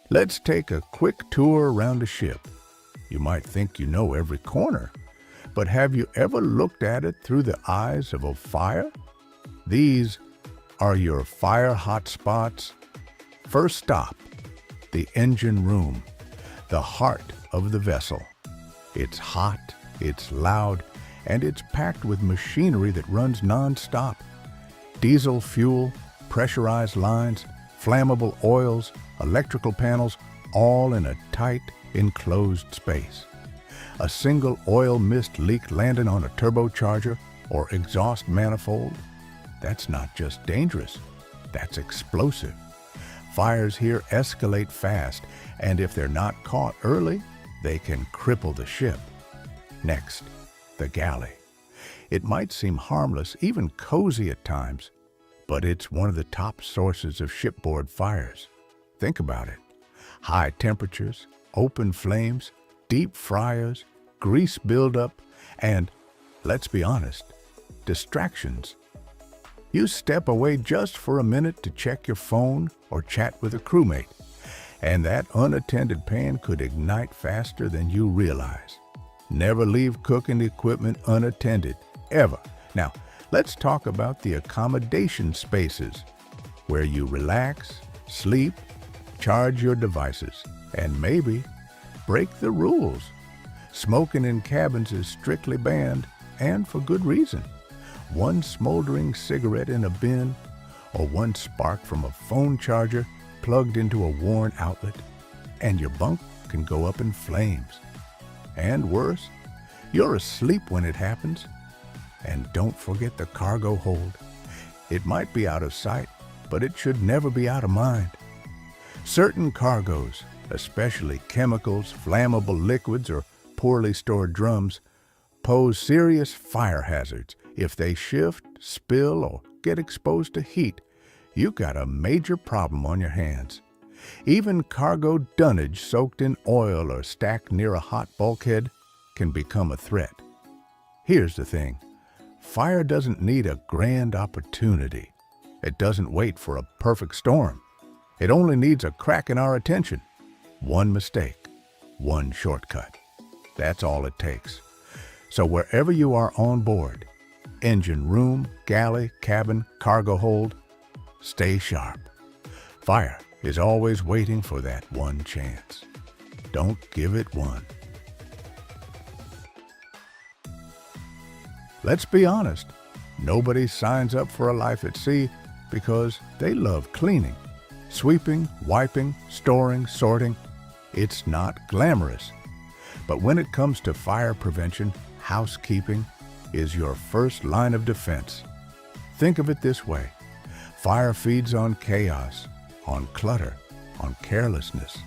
Let's take a quick tour around the ship. You might think you know every corner, but have you ever looked at it through the eyes of a fire? These are your fire hotspots. First stop, the engine room, the heart of the vessel. It's hot, it's loud, and it's packed with machinery that runs non-stop. Diesel fuel, pressurized lines, flammable oils, electrical panels, all in a tight, enclosed space. A single oil mist leak landing on a turbocharger or exhaust manifold, that's not just dangerous, that's explosive. Fires here escalate fast, and if they're not caught early, they can cripple the ship. Next, the galley. It might seem harmless, even cozy at times, but it's one of the top sources of shipboard fires. Think about it. High temperatures, open flames, deep fryers, grease buildup, and, let's be honest, distractions. You step away just for a minute to check your phone or chat with a crewmate, and that unattended pan could ignite faster than you realize. Never leave cooking equipment unattended, ever. Now, let's talk about the accommodation spaces, where you relax, sleep, charge your devices, and maybe break the rules. Smoking in cabins is strictly banned, and for good reason. One smoldering cigarette in a bin, or one spark from a phone charger plugged into a worn outlet, and your bunk can go up in flames. And worse, you're asleep when it happens. And don't forget the cargo hold. It might be out of sight, but it should never be out of mind. Certain cargoes, especially chemicals, flammable liquids, or poorly stored drums, pose serious fire hazards. If they shift, spill, or get exposed to heat, you've got a major problem on your hands. Even cargo dunnage soaked in oil or stacked near a hot bulkhead can become a threat. Here's the thing. Fire doesn't need a grand opportunity. It doesn't wait for a perfect storm. It only needs a crack in our attention. One mistake, one shortcut. That's all it takes. So wherever you are on board, engine room, galley, cabin, cargo hold, stay sharp. Fire is always waiting for that one chance. Don't give it one. Let's be honest, nobody signs up for a life at sea because they love cleaning. Sweeping, wiping, storing, sorting, it's not glamorous. But when it comes to fire prevention, housekeeping is your first line of defense. Think of it this way. Fire feeds on chaos, on clutter, on carelessness.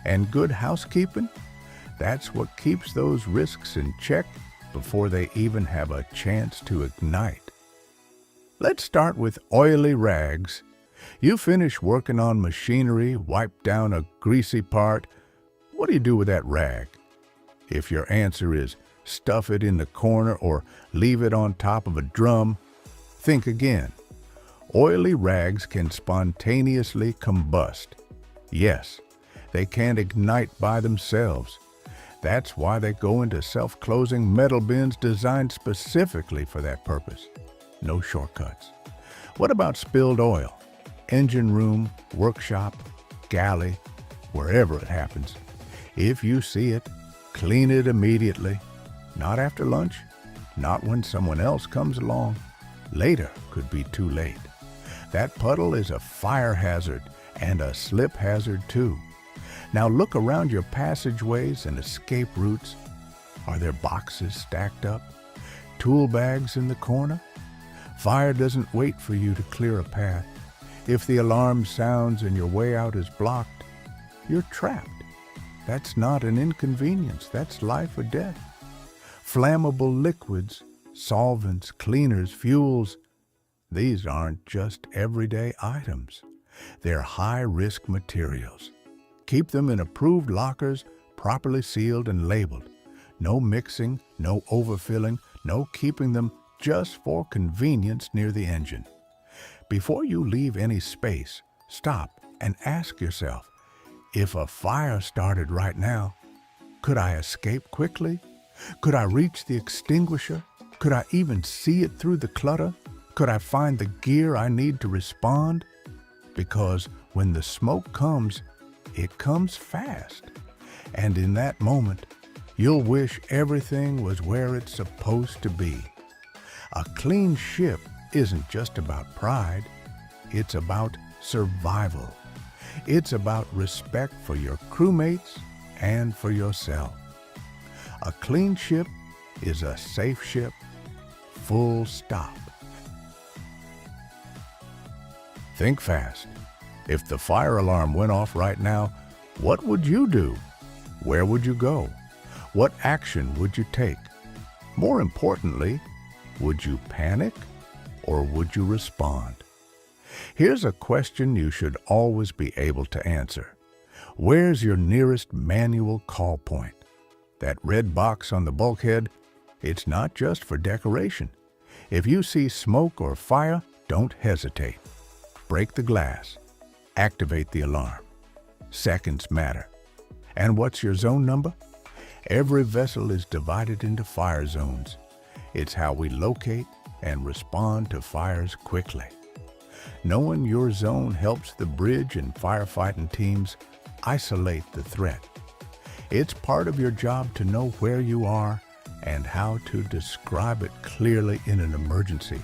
And good housekeeping, that's what keeps those risks in check before they even have a chance to ignite. Let's start with oily rags. You finish working on machinery, wipe down a greasy part. What do you do with that rag? If your answer is stuff it in the corner or leave it on top of a drum, think again. Oily rags can spontaneously combust. Yes, they can't ignite by themselves. That's why they go into self-closing metal bins designed specifically for that purpose. No shortcuts. What about spilled oil? Engine room, workshop, galley, wherever it happens. If you see it, clean it immediately. Not after lunch, not when someone else comes along. Later could be too late. That puddle is a fire hazard and a slip hazard too. Now look around your passageways and escape routes. Are there boxes stacked up? Tool bags in the corner? Fire doesn't wait for you to clear a path. If the alarm sounds and your way out is blocked, you're trapped. That's not an inconvenience, that's life or death. Flammable liquids, solvents, cleaners, fuels, these aren't just everyday items. They're high-risk materials. Keep them in approved lockers, properly sealed and labeled. No mixing, no overfilling, no keeping them just for convenience near the engine. Before you leave any space, stop and ask yourself, If a fire started right now, could I escape quickly? Could I reach the extinguisher? Could I even see it through the clutter? Could I find the gear I need to respond? Because when the smoke comes, it comes fast. And in that moment, you'll wish everything was where it's supposed to be. A clean ship isn't just about pride. It's about survival. It's about respect for your crewmates and for yourself. A clean ship is a safe ship, full stop. Think fast. If the fire alarm went off right now, what would you do? Where would you go? What action would you take? More importantly, would you panic or would you respond? Here's a question you should always be able to answer. Where's your nearest manual call point? That red box on the bulkhead, it's not just for decoration. If you see smoke or fire, don't hesitate. Break the glass. Activate the alarm. Seconds matter. And what's your zone number? Every vessel is divided into fire zones. It's how we locate and respond to fires quickly. Knowing your zone helps the bridge and firefighting teams isolate the threat. It's part of your job to know where you are and how to describe it clearly in an emergency.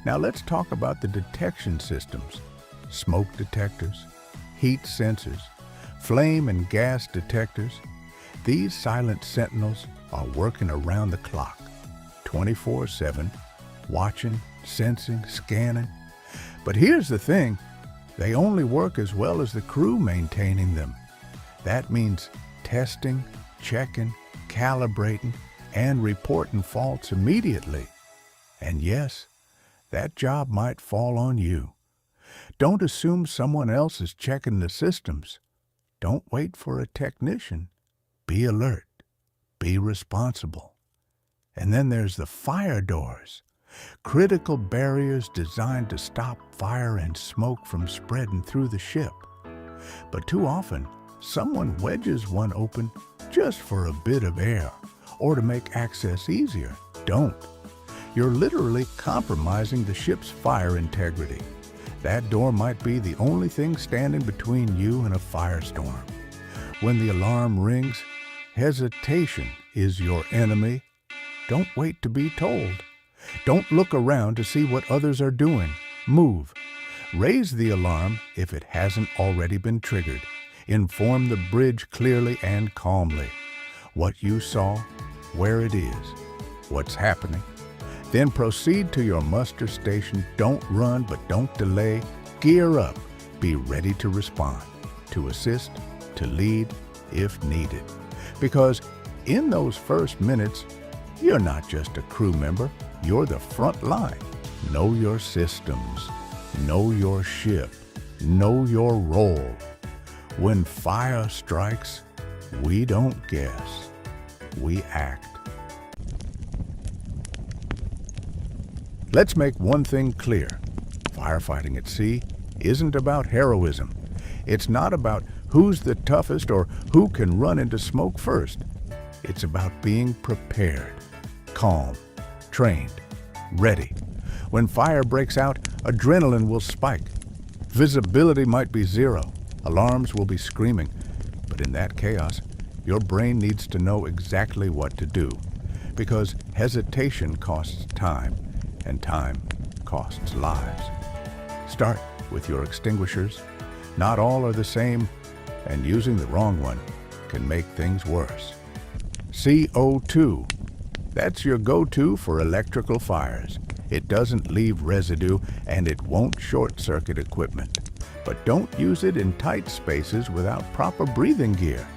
Now let's talk about the detection systems. Smoke detectors, heat sensors, flame and gas detectors. These silent sentinels are working around the clock, 24/7, watching, sensing, scanning. But here's the thing, they only work as well as the crew maintaining them. That means testing, checking, calibrating, and reporting faults immediately. And yes, that job might fall on you. Don't assume someone else is checking the systems. Don't wait for a technician. Be alert. Be responsible. And then there's the fire doors. Critical barriers designed to stop fire and smoke from spreading through the ship. But too often, someone wedges one open just for a bit of air or to make access easier. Don't. You're literally compromising the ship's fire integrity. That door might be the only thing standing between you and a firestorm. When the alarm rings, hesitation is your enemy. Don't wait to be told. Don't look around to see what others are doing. Move. Raise the alarm if it hasn't already been triggered. Inform the bridge clearly and calmly. What you saw, where it is, what's happening. Then proceed to your muster station. Don't run, but don't delay. Gear up. Be ready to respond, to assist, to lead if needed. Because in those first minutes, you're not just a crew member, you're the front line. Know your systems. Know your ship. Know your role. When fire strikes, we don't guess. We act. Let's make one thing clear. Firefighting at sea isn't about heroism. It's not about who's the toughest or who can run into smoke first. It's about being prepared, calm, trained, ready. When fire breaks out, adrenaline will spike. Visibility might be zero. Alarms will be screaming. But in that chaos, your brain needs to know exactly what to do. Because hesitation costs time, and time costs lives. Start with your extinguishers. Not all are the same, and using the wrong one can make things worse. CO2. That's your go-to for electrical fires. It doesn't leave residue, and it won't short-circuit equipment. But don't use it in tight spaces without proper breathing gear.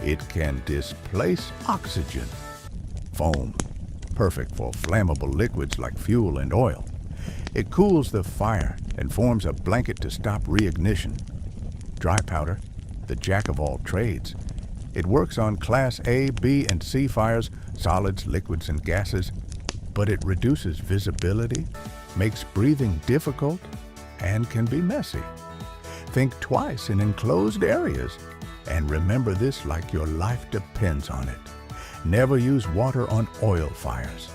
It can displace oxygen. Foam. Perfect for flammable liquids like fuel and oil. It cools the fire and forms a blanket to stop reignition. Dry powder, the jack of all trades. It works on Class A, B, and C fires, solids, liquids, and gases, but it reduces visibility, makes breathing difficult, and can be messy. Think twice in enclosed areas. And remember this like your life depends on it. Never use water on oil fires.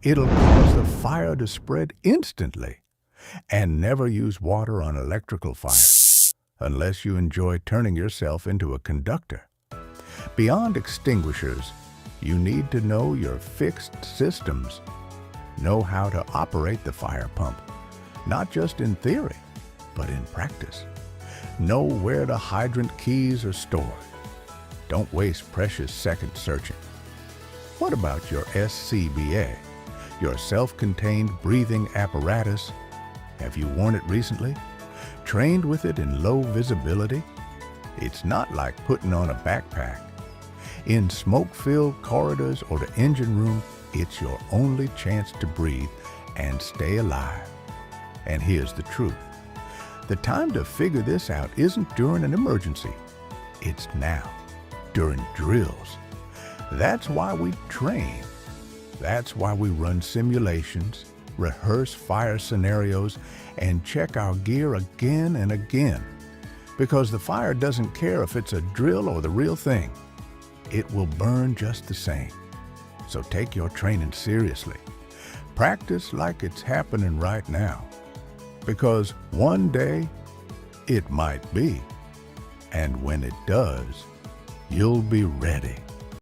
It'll cause the fire to spread instantly. And never use water on electrical fires, unless you enjoy turning yourself into a conductor. Beyond extinguishers, you need to know your fixed systems. Know how to operate the fire pump, not just in theory, but in practice. Know where the hydrant keys are stored. Don't waste precious seconds searching. What about your SCBA, your self-contained breathing apparatus? Have you worn it recently? Trained with it in low visibility? It's not like putting on a backpack. In smoke-filled corridors or the engine room, it's your only chance to breathe and stay alive. And here's the truth. The time to figure this out isn't during an emergency. It's now, during drills. That's why we train. That's why we run simulations, rehearse fire scenarios, and check our gear again and again. Because the fire doesn't care if it's a drill or the real thing. It will burn just the same. So take your training seriously. Practice like it's happening right now. Because one day, it might be. And when it does, you'll be ready.